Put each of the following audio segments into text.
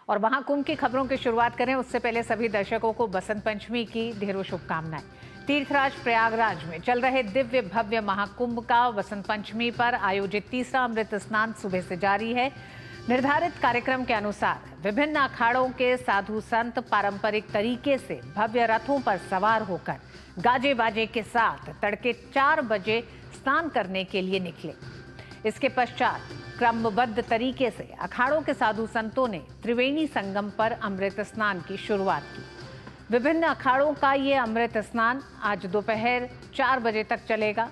और महाकुंभ की खबरों की शुरुआत करें उससे पहले सभी दर्शकों को बसंत पंचमी की ढेरों शुभकामनाएं। तीर्थराज प्रयागराज में चल रहे दिव्य भव्य महाकुंभ का बसंत पंचमी पर आयोजित तीसरा अमृत स्नान सुबह से जारी है। निर्धारित कार्यक्रम के अनुसार विभिन्न अखाड़ों के साधु संत पारंपरिक तरीके से भव्य रथों पर सवार होकर गाजे बाजे के साथ तड़के 4 बजे स्नान करने के लिए निकले। इसके पश्चात क्रमबद्ध तरीके से अखाड़ों के साधु संतों ने त्रिवेणी संगम पर अमृत स्नान की शुरुआत की। विभिन्न अखाड़ों का ये अमृत स्नान आज दोपहर 4 बजे तक चलेगा।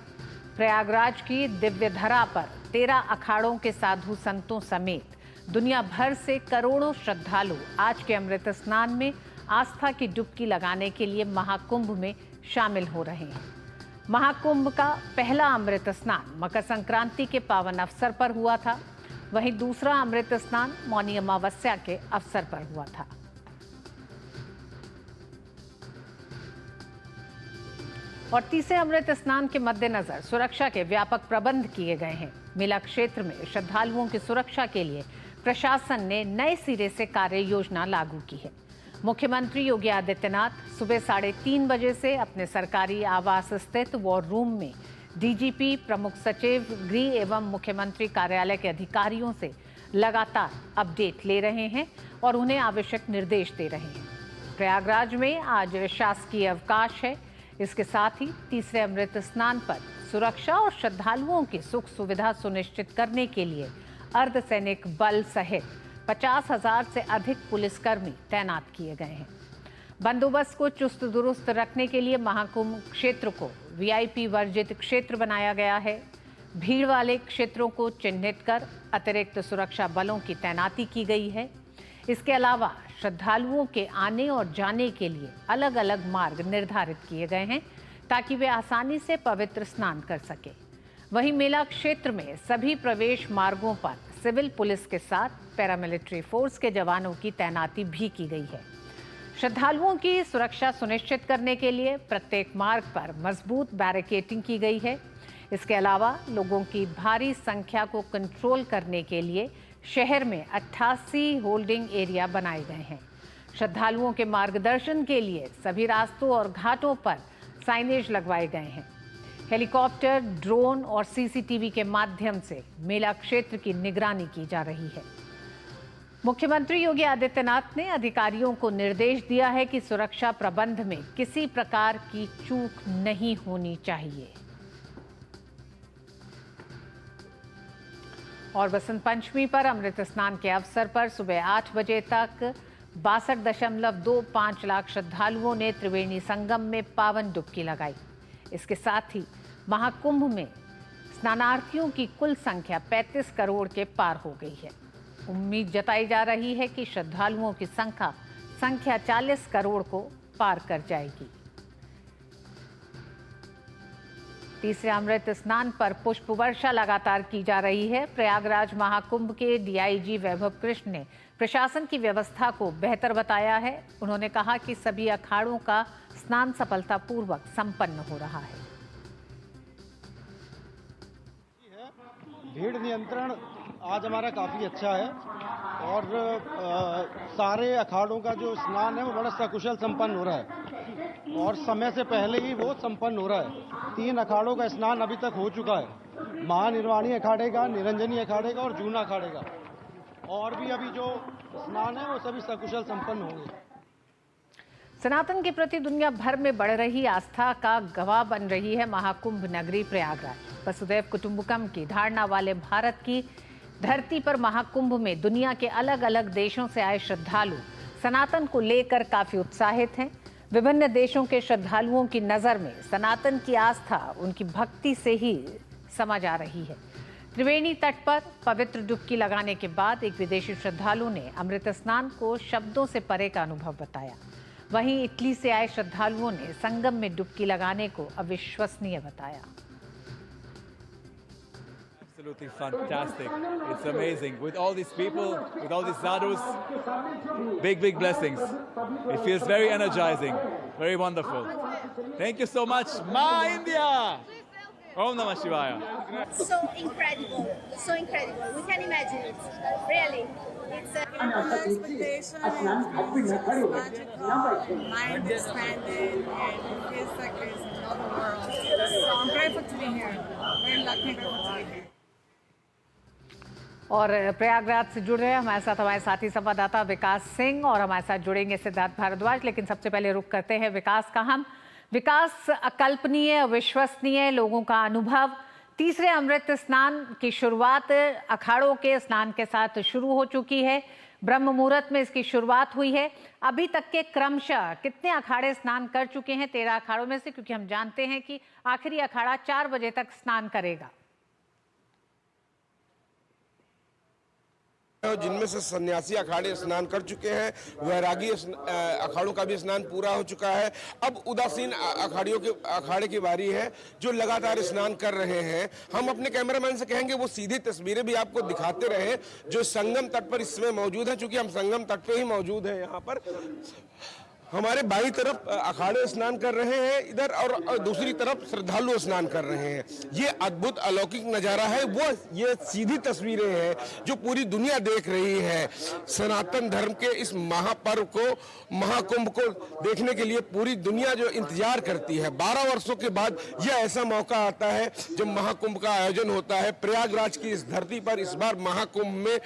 प्रयागराज की दिव्य धरा पर 13 अखाड़ों के साधु संतों समेत दुनिया भर से करोड़ों श्रद्धालु आज के अमृत स्नान में आस्था की डुबकी लगाने के लिए महाकुंभ में शामिल हो रहे हैं। महाकुंभ का पहला अमृत स्नान मकर संक्रांति के पावन अवसर पर हुआ था, वहीं दूसरा अमृत स्नान मौनी अमावस्या के अवसर पर हुआ था। और तीसरे अमृत स्नान के मद्देनजर सुरक्षा के व्यापक प्रबंध किए गए हैं। मेला क्षेत्र में श्रद्धालुओं की सुरक्षा के लिए प्रशासन ने नए सिरे से कार्य योजना लागू की है। मुख्यमंत्री योगी आदित्यनाथ सुबह 3:30 बजे से अपने सरकारी आवास स्थित वॉर रूम में डीजीपी, प्रमुख सचिव गृह एवं मुख्यमंत्री कार्यालय के अधिकारियों से लगातार अपडेट ले रहे हैं और उन्हें आवश्यक निर्देश दे रहे हैं। प्रयागराज में आज शासकीय अवकाश है। इसके साथ ही तीसरे अमृत स्नान पर सुरक्षा और श्रद्धालुओं की सुख सुविधा सुनिश्चित करने के लिए अर्धसैनिक बल सहित 50,000 से अधिक पुलिसकर्मी तैनात किए गए हैं। बंदोबस्त को चुस्त दुरुस्त रखने के लिए महाकुंभ क्षेत्र को वीआईपी वर्जित क्षेत्र बनाया गया है। भीड़ वाले क्षेत्रों को चिन्हित कर अतिरिक्त सुरक्षा बलों की तैनाती की गई है। इसके अलावा श्रद्धालुओं के आने और जाने के लिए अलग अलग मार्ग निर्धारित किए गए हैं ताकि वे आसानी से पवित्र स्नान कर सके। वहीं मेला क्षेत्र में सभी प्रवेश मार्गों पर सिविल पुलिस के साथ पैरामिलिट्री फोर्स के जवानों की तैनाती भी की गई है। श्रद्धालुओं की सुरक्षा सुनिश्चित करने के लिए प्रत्येक मार्ग पर मजबूत बैरिकेडिंग की गई है। इसके अलावा लोगों की भारी संख्या को कंट्रोल करने के लिए शहर में 88 होल्डिंग एरिया बनाए गए हैं। श्रद्धालुओं के मार्गदर्शन के लिए सभी रास्तों और घाटों पर साइनेज लगवाए गए हैं। हेलीकॉप्टर, ड्रोन और सीसीटीवी के माध्यम से मेला क्षेत्र की निगरानी की जा रही है। मुख्यमंत्री योगी आदित्यनाथ ने अधिकारियों को निर्देश दिया है कि सुरक्षा प्रबंध में किसी प्रकार की चूक नहीं होनी चाहिए। और बसंत पंचमी पर अमृत स्नान के अवसर पर सुबह 8 बजे तक 62.25 लाख श्रद्धालुओं ने त्रिवेणी संगम में पावन डुबकी लगाई। इसके साथ ही महाकुंभ में स्नानार्थियों की कुल संख्या 35 करोड़ के पार हो गई है। उम्मीद जताई जा रही है कि श्रद्धालुओं की संख्या 40 करोड़ को पार कर जाएगी। तीसरे अमृत स्नान पर पुष्प वर्षा लगातार की जा रही है। प्रयागराज महाकुंभ के डीआईजी वैभव कृष्ण ने प्रशासन की व्यवस्था को बेहतर बताया है। उन्होंने कहा कि सभी अखाड़ों का स्नान सफलतापूर्वक संपन्न हो रहा है। भीड़ नियंत्रण आज हमारा काफ़ी अच्छा है और सारे अखाड़ों का जो स्नान है वो बड़ा सकुशल संपन्न हो रहा है और समय से पहले ही वो संपन्न हो रहा है। 3 अखाड़ों का स्नान अभी तक हो चुका है, महानिर्वाणी अखाड़े का, निरंजनी अखाड़े का और जूना अखाड़े का, और भी अभी जो स्नान है वो सभी सकुशल संपन्न होंगे। सनातन के प्रति दुनिया भर में बढ़ रही आस्था का गवाह बन रही है महाकुंभ नगरी प्रयागराज। वसुधैव कुटुंबकम की धारणा वाले भारत की धरती पर महाकुंभ में दुनिया के अलग अलग देशों से आए श्रद्धालु सनातन को लेकर काफी उत्साहित हैं। विभिन्न देशों के श्रद्धालुओं की नजर में सनातन की आस्था उनकी भक्ति से ही समझ आ रही है। त्रिवेणी तट पर पवित्र डुबकी लगाने के बाद एक विदेशी श्रद्धालु ने अमृत स्नान को शब्दों से परे का अनुभव बताया। वहीं इटली से आए श्रद्धालुओं ने संगम में डुबकी लगाने को अविश्वसनीय बताया। Absolutely fantastic. It's amazing. With all these people, with all these sadhus, big blessings. It feels very energizing, very wonderful. Thank you so much, Ma India! Om Namah Shivaya. So incredible, so incredible. We can imagine it. Really, it's expectation, it's magical, mind expanded, and it feels like there's another world. So I'm grateful to be here. Very lucky, grateful to be here. और प्रयागराज से जुड़ रहे हैं हमारे साथी संवाददाता विकास सिंह और हमारे साथ जुड़ेंगे सिद्धार्थ भारद्वाज। लेकिन सबसे पहले रुक करते हैं विकास का। हम विकास, अकल्पनीय, अविश्वसनीय लोगों का अनुभव, तीसरे अमृत स्नान की शुरुआत अखाड़ों के स्नान के साथ शुरू हो चुकी है। ब्रह्म मुहूर्त में इसकी शुरुआत हुई है। अभी तक के क्रमशः कितने अखाड़े स्नान कर चुके हैं 13 अखाड़ों में से, क्योंकि हम जानते हैं कि आखिरी अखाड़ा 4 बजे तक स्नान करेगा। जिनमें से सन्यासी अखाड़े स्नान कर चुके हैं, वैरागी अखाड़ों का भी स्नान पूरा हो चुका है। अब उदासीन अखाड़े की बारी है जो लगातार स्नान कर रहे हैं। हम अपने कैमरामैन से कहेंगे वो सीधी तस्वीरें भी आपको दिखाते रहे जो संगम तट पर इसमें मौजूद है। चूंकि हम संगम तट पे ही मौजूद है, यहाँ पर हमारे बाईं तरफ अखाड़े स्नान कर रहे हैं इधर, और दूसरी तरफ श्रद्धालु स्नान कर रहे हैं। ये अद्भुत अलौकिक नजारा है, वो ये सीधी तस्वीरें हैं जो पूरी दुनिया देख रही है। सनातन धर्म के इस महापर्व को, महाकुंभ को देखने के लिए पूरी दुनिया जो इंतजार करती है। 12 वर्षों के बाद यह ऐसा मौका आता है जब महाकुंभ का आयोजन होता है प्रयागराज की इस धरती पर। इस बार महाकुंभ में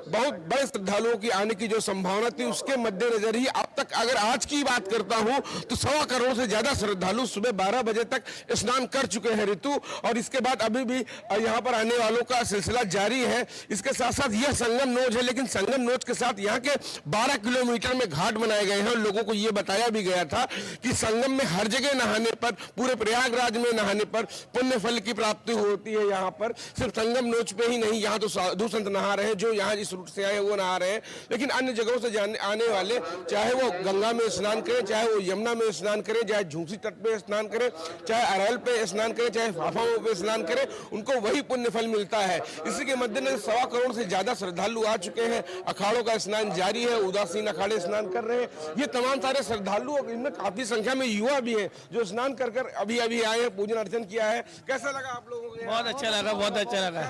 बहुत बड़े श्रद्धालुओं की आने की जो संभावना थी, उसके मद्देनजर ही अब तक अगर आज की बात करता हूं तो 1.25 करोड़ से ज्यादा श्रद्धालु सुबह 12 बजे तक स्नान कर चुके हैं ऋतु। और इसके बाद अभी भी यहां पर आने वालों का सिलसिला जारी है। इसके साथ साथ यह संगम नोज है, लेकिन संगम नोज के साथ यहाँ के 12 किलोमीटर में घाट बनाए गए हैं। और लोगों को यह बताया भी गया था कि संगम में हर जगह नहाने पर, पूरे प्रयागराज में नहाने पर पुण्य फल की प्राप्ति होती है। यहाँ पर सिर्फ संगम नोज पे ही नहीं, यहाँ तो साधु संत नहा रहे हैं जो यहाँ इस रूट से आए वो नहा रहे हैं, लेकिन अन्य जगहों से आने वाले, चाहे वो गंगा में स्नान करें, चाहे वो यमुना में स्नान करें, चाहे झूसी तट पे स्नान करें, चाहे अरैल पे स्नान करें, चाहे फाफाओं पे स्नान करें, उनको वही पुण्य फल मिलता है। इसी के मद्देनजर 1.25 करोड़ से ज्यादा श्रद्धालु आ चुके हैं। अखाड़ों का स्नान जारी है, उदासीन अखाड़े स्नान कर रहे हैं। ये तमाम सारे श्रद्धालु, इनमें काफी संख्या में युवा भी है जो स्नान कर अभी आए हैं, पूजन अर्चन किया है। कैसा लगा आप लोगों को? बहुत अच्छा लगा, बहुत अच्छा लगा।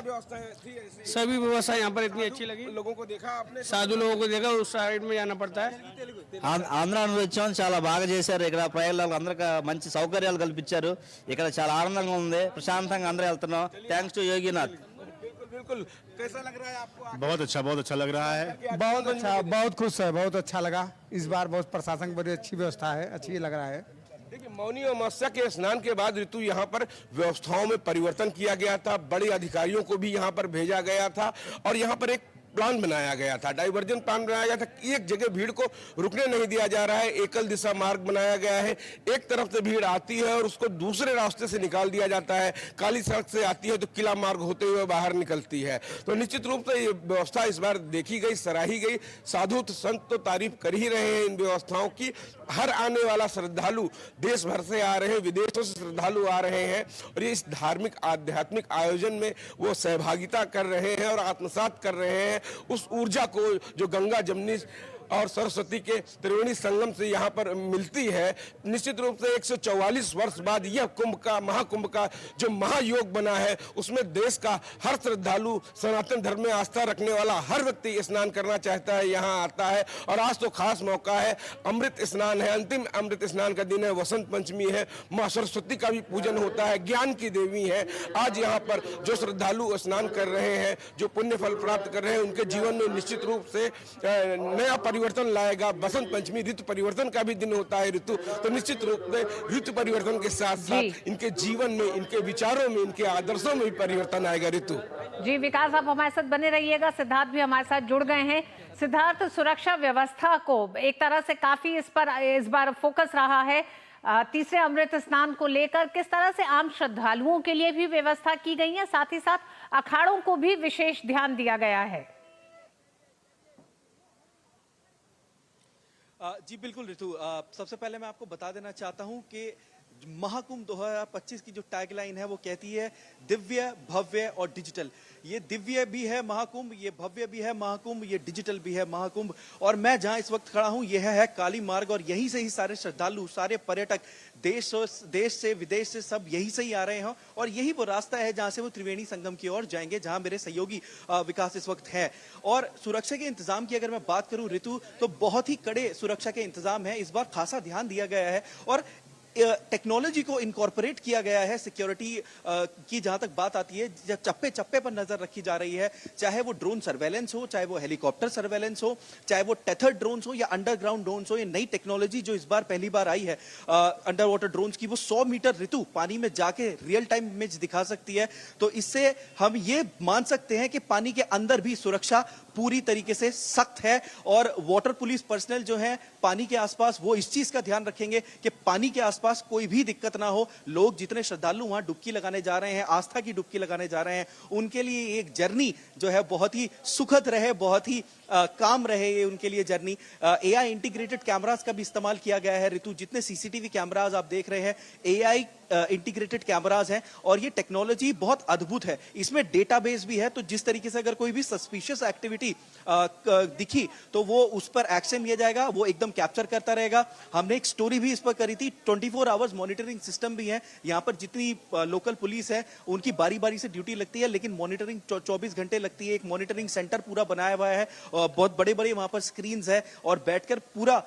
सभी व्यवस्था यहाँ पर इतनी अच्छी लगी। लोगों को देखा आपने? साधु लोगों को देखा, उस साइड में जाना पड़ता है। ఆంధ్ర నుంచి వచ్చాం, చాలా బాగా చేశారు। ఇక్కడ ప్రయాణాలకు అందరికి మంచి సౌకర్యాలు కల్పించారు। ఇక్కడ చాలా ఆనందంగా ఉంది, ప్రశాంతంగా అందరూ వెళ్తున్నాం। Thanks to Yoginath. बिल्कुल। कैसा लग रहा है आपको? बहुत अच्छा लग रहा है। बहुत अच्छा, बहुत खुश है, बहुत अच्छा लगा। इस बार बहुत प्रशासन की बड़ी अच्छी व्यवस्था है, अच्छी लग रहा है। देखिए, मौनी अमावस्या के स्नान के बाद ऋतु यहाँ पर व्यवस्थाओं में परिवर्तन किया गया था। बड़े अधिकारियों को भी यहाँ पर भेजा गया था और यहाँ पर एक प्लान बनाया गया था, डाइवर्जन प्लान बनाया गया था। एक जगह भीड़ को रुकने नहीं दिया जा रहा है, एकल दिशा मार्ग बनाया गया है। एक तरफ से भीड़ आती है और उसको दूसरे रास्ते से निकाल दिया जाता है। काली सड़क से आती है तो किला मार्ग होते हुए बाहर निकलती है। तो निश्चित रूप से ये व्यवस्था इस बार देखी गई, सराही गई। साधु संत तो तारीफ कर ही रहे हैं इन व्यवस्थाओं की। हर आने वाला श्रद्धालु देश भर से आ रहे हैं, विदेशों से श्रद्धालु आ रहे हैं और ये इस धार्मिक आध्यात्मिक आयोजन में वो सहभागिता कर रहे हैं और आत्मसात कर रहे हैं उस ऊर्जा को जो गंगा, जमुनी और सरस्वती के त्रिवेणी संगम से यहाँ पर मिलती है। निश्चित रूप से 144 वर्ष बाद यह महाकुंभ का जो महायोग बना है, उसमें देश का हर श्रद्धालु, सनातन धर्म में आस्था रखने वाला हर व्यक्ति स्नान करना चाहता है, यहाँ आता है। और आज तो खास मौका है, अमृत स्नान है, अंतिम अमृत स्नान का दिन है, वसंत पंचमी है, माँ सरस्वती का भी पूजन होता है, ज्ञान की देवी है। आज यहाँ पर जो श्रद्धालु स्नान कर रहे हैं, जो पुण्य फल प्राप्त कर रहे हैं, उनके जीवन में निश्चित रूप से नया परिवर्तन लाएगा। बसंत पंचमी ऋतु परिवर्तन का भी दिन होता है ऋतु, तो निश्चित रूप से ऋतु परिवर्तन के साथ साथ इनके जीवन में, इनके विचारों में, इनके आदर्शों में भी परिवर्तन आएगा। ऋतु जी, विकास आप हमारे साथ बने रहिएगा। सिद्धार्थ भी हमारे साथ जुड़ गए हैं। सिद्धार्थ, सुरक्षा व्यवस्था को एक तरह से काफी इस बार फोकस रहा है तीसरे अमृत स्नान को लेकर। किस तरह से आम श्रद्धालुओं के लिए भी व्यवस्था की गई है, साथ ही साथ अखाड़ों को भी विशेष ध्यान दिया गया है? जी बिल्कुल ऋतु, सबसे पहले मैं आपको बता देना चाहता हूं कि महाकुंभ 2025 की जो टैगलाइन है वो कहती है दिव्य, भव्य और डिजिटल। ये दिव्य भी है महाकुंभ, ये भव्य भी है महाकुंभ, ये डिजिटल भी है महाकुंभ। और मैं जहां इस वक्त खड़ा हूं यह है काली मार्ग, और यहीं से ही सारे श्रद्धालु, सारे पर्यटक देश से विदेश से सब यहीं से ही आ रहे हैं। और यही वो रास्ता है जहां से वो त्रिवेणी संगम की ओर जाएंगे, जहां मेरे सहयोगी विकास इस वक्त है। और सुरक्षा के इंतजाम की अगर मैं बात करूं ऋतु, तो बहुत ही कड़े सुरक्षा के इंतजाम है। इस बार खासा ध्यान दिया गया है और टेक्नोलॉजी को इनकॉर्पोरेट किया गया है। सिक्योरिटी की जहां तक बात आती है, चप्पे चप्पे पर नजर रखी जा रही है, चाहे वो ड्रोन सर्वेलेंस हो, चाहे वो हेलीकॉप्टर सर्वेलेंस हो, चाहे वो टेथर्ड ड्रोन्स हो या अंडरग्राउंड ड्रोन्स हो। ये नई टेक्नोलॉजी जो इस बार पहली बार आई है अंडर वाटर ड्रोन्स की, वो 100 मीटर ऋतु पानी में जाके रियल टाइम इमेज दिखा सकती है। तो इससे हम ये मान सकते हैं कि पानी के अंदर भी सुरक्षा पूरी तरीके से सख्त है। और वाटर पुलिस पर्सनल जो है पानी के आसपास, वो इस चीज का ध्यान रखेंगे कि पानी के आसपास कोई भी दिक्कत ना हो। लोग जितने श्रद्धालु वहां डुबकी लगाने जा रहे हैं, आस्था की डुबकी लगाने जा रहे हैं, उनके लिए एक जर्नी जो है बहुत ही सुखद रहे, बहुत ही काम रहे ये उनके लिए जर्नी। एआई इंटीग्रेटेड कैमरास का भी इस्तेमाल किया गया है ऋतु। जितने सीसीटीवी कैमरास आप देख रहे हैं एआई इंटीग्रेटेड कैमरास हैं, और ये टेक्नोलॉजी बहुत अद्भुत है। इसमें डेटाबेस भी है, तो जिस तरीके से अगर कोई भी सस्पिशियस एक्टिविटी दिखी तो वो उस पर एक्शन लिया जाएगा, वो एकदम कैप्चर करता रहेगा। हमने एक स्टोरी भी इस पर करी थी। 24 आवर्स मॉनिटरिंग सिस्टम भी है यहाँ पर। जितनी लोकल पुलिस है उनकी बारी बारी से ड्यूटी लगती है, लेकिन मॉनिटरिंग 24 घंटे लगती है। एक मॉनिटरिंग सेंटर पूरा बनाया हुआ है, बहुत बड़े बड़े वहां पर स्क्रीन है, और बैठकर पूरा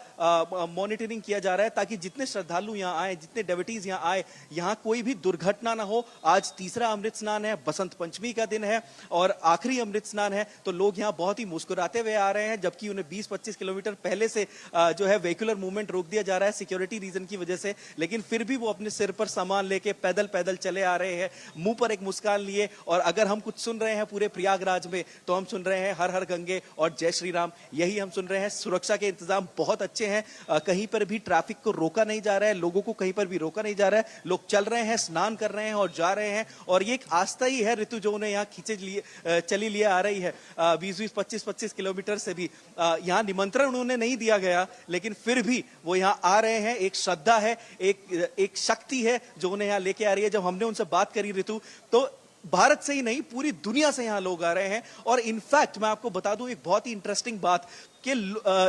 मॉनिटरिंग किया जा रहा है ताकि जितने श्रद्धालु यहाँ आए, जितने डेवोटीज यहाँ आए, यहाँ कोई भी दुर्घटना ना हो। आज तीसरा अमृत स्नान है, बसंत पंचमी का दिन है और आखिरी अमृत स्नान है, तो लोग यहाँ बहुत ही मुस्कुराते हुए आ रहे हैं, जबकि उन्हें 20-25 किलोमीटर पहले से जो है व्हीकुलर मूवमेंट रोक दिया जा रहा है सिक्योरिटी रीजन की वजह से। लेकिन फिर भी वो अपने सिर पर सामान लेके पैदल पैदल चले आ रहे हैं, मुंह पर एक मुस्कान लिए। और अगर हम कुछ सुन रहे हैं पूरे प्रयागराज में, तो हम सुन रहे हैं हर हर गंगे और जय श्री राम, यही हम सुन रहे हैं। सुरक्षा के इंतजाम बहुत अच्छे हैं, कहीं पर भी ट्रैफिक को रोका नहीं जा रहा है, लोगों को कहीं पर भी रोका नहीं जा रहा है। लोग चल रहे हैं, स्नान कर रहे हैं और जा रहे हैं। और ये एक आस्था ही है ऋतु, जो उन्हें यहाँ खींचे लिए चली लिए आ रही है। 20-20, 25-25 किलोमीटर से भी यहाँ निमंत्रण उन्होंने नहीं दिया गया, लेकिन फिर भी वो यहाँ आ रहे हैं। एक श्रद्धा है, एक शक्ति है जो उन्हें यहाँ लेके आ रही है। जब हमने उनसे बात करी ऋतु, तो भारत से ही नहीं पूरी दुनिया से यहाँ लोग आ रहे हैं। और इनफैक्ट मैं आपको बता दूं एक बहुत ही इंटरेस्टिंग बात, कि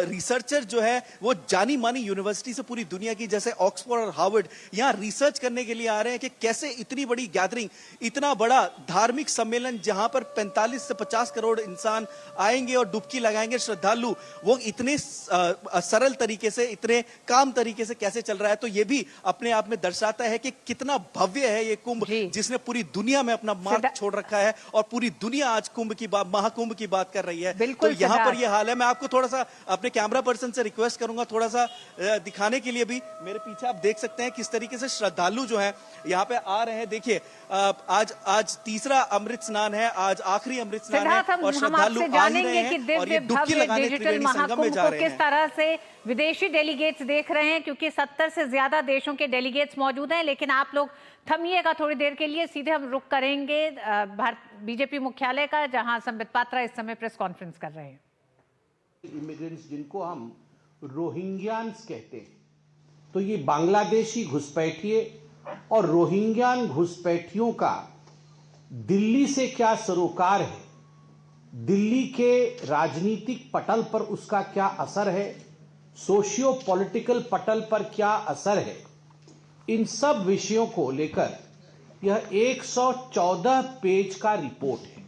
रिसर्चर जो है वो जानी मानी यूनिवर्सिटी से पूरी दुनिया की, जैसे ऑक्सफोर्ड और हार्वर्ड, यहाँ रिसर्च करने के लिए आ रहे हैं कि कैसे इतनी बड़ी गैदरिंग, इतना बड़ा धार्मिक सम्मेलन जहां पर 45 से 50 करोड़ इंसान आएंगे और डुबकी लगाएंगे श्रद्धालु, वो इतने सरल तरीके से, इतने काम तरीके से कैसे चल रहा है। तो ये भी अपने आप में दर्शाता है कि कितना भव्य है ये कुंभ, जिसने पूरी दुनिया में अपना मार्क छोड़ रखा है और पूरी दुनिया आज कुंभ की बात, महाकुंभ की बात कर रही है। तो यहाँ पर यह हाल है। मैं आपको थोड़ा सा अपने कैमरा पर्सन से रिक्वेस्ट करूंगा थोड़ा सा दिखाने के लिए भी। मेरे पीछे आप देख सकते हैं किस तरीके से श्रद्धालु जो हैं यहाँ पे आ रहे हैं। देखिए आज तीसरा अमृत स्नान है, आज आखिरी अमृत स्नान है और श्रद्धालु आ ही रहे हैं और ये डुबकी लगाने त्रिवेणी संगम में जा रहे हैं। किस तरह से विदेशी डेलीगेट्स देख रहे हैं, क्योंकि 70 से ज्यादा देशों के डेलीगेट्स मौजूद हैं। लेकिन आप लोग थमिएगा थोड़ी देर के लिए, सीधे हम रुक करेंगे बीजेपी मुख्यालय का, जहां संबित पात्रा इस समय प्रेस कॉन्फ्रेंस कर रहे हैं। इमिग्रेंट्स जिनको हम रोहिंग्यान्स कहते हैं, तो ये बांग्लादेशी घुसपैठिए और रोहिंग्यान घुसपैठियों का दिल्ली से क्या सरोकार है, दिल्ली के राजनीतिक पटल पर उसका क्या असर है, सोशियो पॉलिटिकल पटल पर क्या असर है, इन सब विषयों को लेकर यह 114 पेज का रिपोर्ट है।